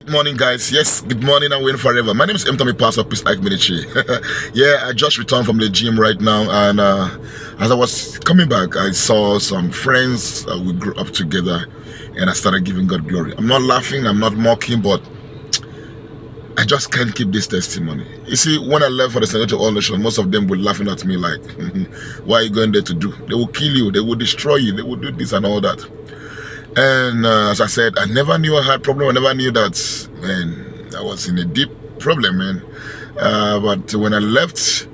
Good morning, guys. Yes, good morning and win forever. My name is Tommy Pastor Peace Like Ministry. Yeah, I just returned from the gym right now, and as I was coming back, I saw some friends. We grew up together, and I started giving God glory. I'm not laughing, I'm not mocking, but I just can't keep this testimony. You see, when I left for the Senator All Nation, most of them were laughing at me like, what are you going there to do? They will kill you, they will destroy you, they will do this and all that. And as I said, I never knew I had problem. I never knew that, man, I was in a deep problem, man. But when I left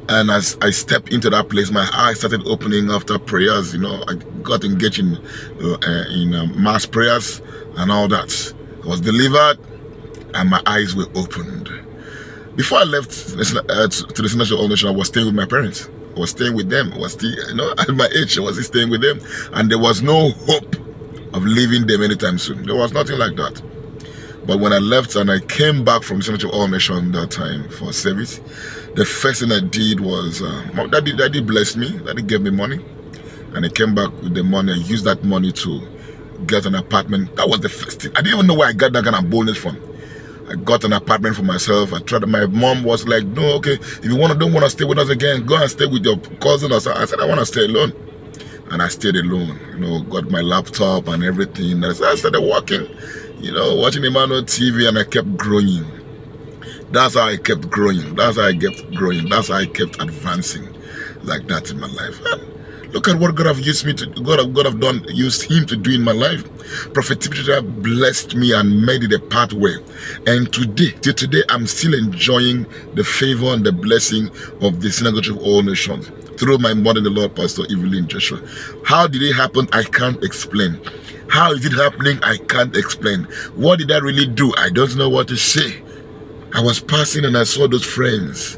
and as I stepped into that place, my eyes started opening after prayers. You know, I got engaged in mass prayers and all that. I was delivered and my eyes were opened. Before I left to the Senator All Nation, I was staying with my parents. I was staying with them. I was still, you know, at my age, I was still staying with them. And there was no hope of leaving them anytime soon. There was nothing like that. But when I left and I came back from Senator All Nation that time for service, the first thing I did was, Daddy blessed me. Daddy gave me money. And I came back with the money. I used that money to get an apartment. That was the first thing. I didn't even know where I got that kind of boldness from. I got an apartment for myself. I tried. My mom was like, "No, okay. If you don't want to stay with us again, go and stay with your cousin." I said, "I want to stay alone," and I stayed alone. You know, got my laptop and everything. And I started working, you know, watching Emmanuel TV, and I kept growing. That's how I kept growing. That's how I kept growing. That's how I kept advancing, like that in my life. And look at what God have used me to. God have done. Used Him to do in my life. Prophet Timothy blessed me and made it a pathway. And till today, I'm still enjoying the favor and the blessing of the Synagogue of All Nations through my mother in the Lord, Pastor Evelyn Joshua. How did it happen? I can't explain. How is it happening? I can't explain. What did I really do? I don't know what to say. I was passing and I saw those friends.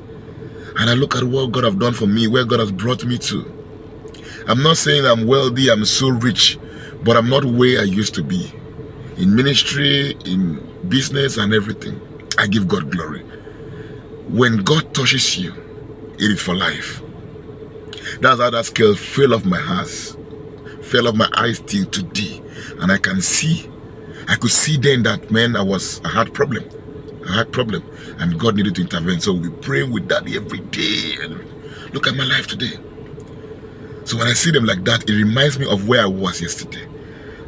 And I look at what God have done for me, where God has brought me to. I'm not saying I'm wealthy, I'm so rich, but I'm not where I used to be. In ministry, in business and everything, I give God glory. When God touches you, it is for life. That's how that scale fell off my eyes, fell off my eyes till today. And I could see then that, man, I had problem. And God needed to intervene. So we pray with Daddy every day. And look at my life today. So when I see them like that, it reminds me of where I was yesterday.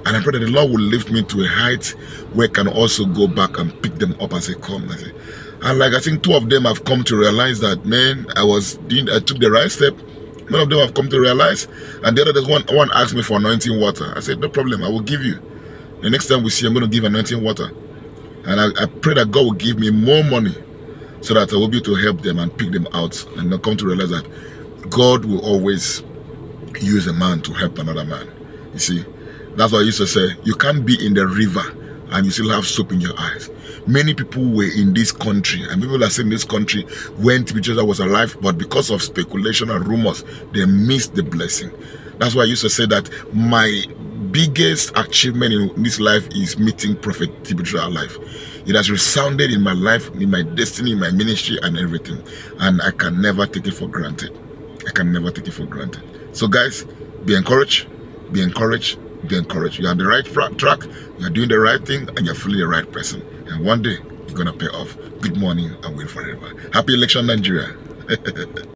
And I pray that the Lord will lift me to a height where I can also go back and pick them up and say, come. And like I think two of them have come to realize that, man, I took the right step. None of them have come to realize. And the other one asked me for anointing water. I said, no problem, I will give you. The next time we see, I'm going to give anointing water. And I pray that God will give me more money so that I will be able to help them and pick them out. And they'll come to realize that God will always use a man to help another man. You see, that's why I used to say, you can't be in the river and you still have soap in your eyes. Many people were in this country, and people that say in this country when Jesus was alive, but because of speculation and rumors, they missed the blessing. That's why I used to say that my biggest achievement in this life is meeting Prophet Timothy alive. It has resounded in my life, in my destiny, in my ministry and everything. And I can never take it for granted. I can never take it for granted. So guys, be encouraged, be encouraged, be encouraged. You are on the right track, you are doing the right thing, and you're feeling the right person. And one day, you're going to pay off. Good morning and win forever. Happy election, Nigeria.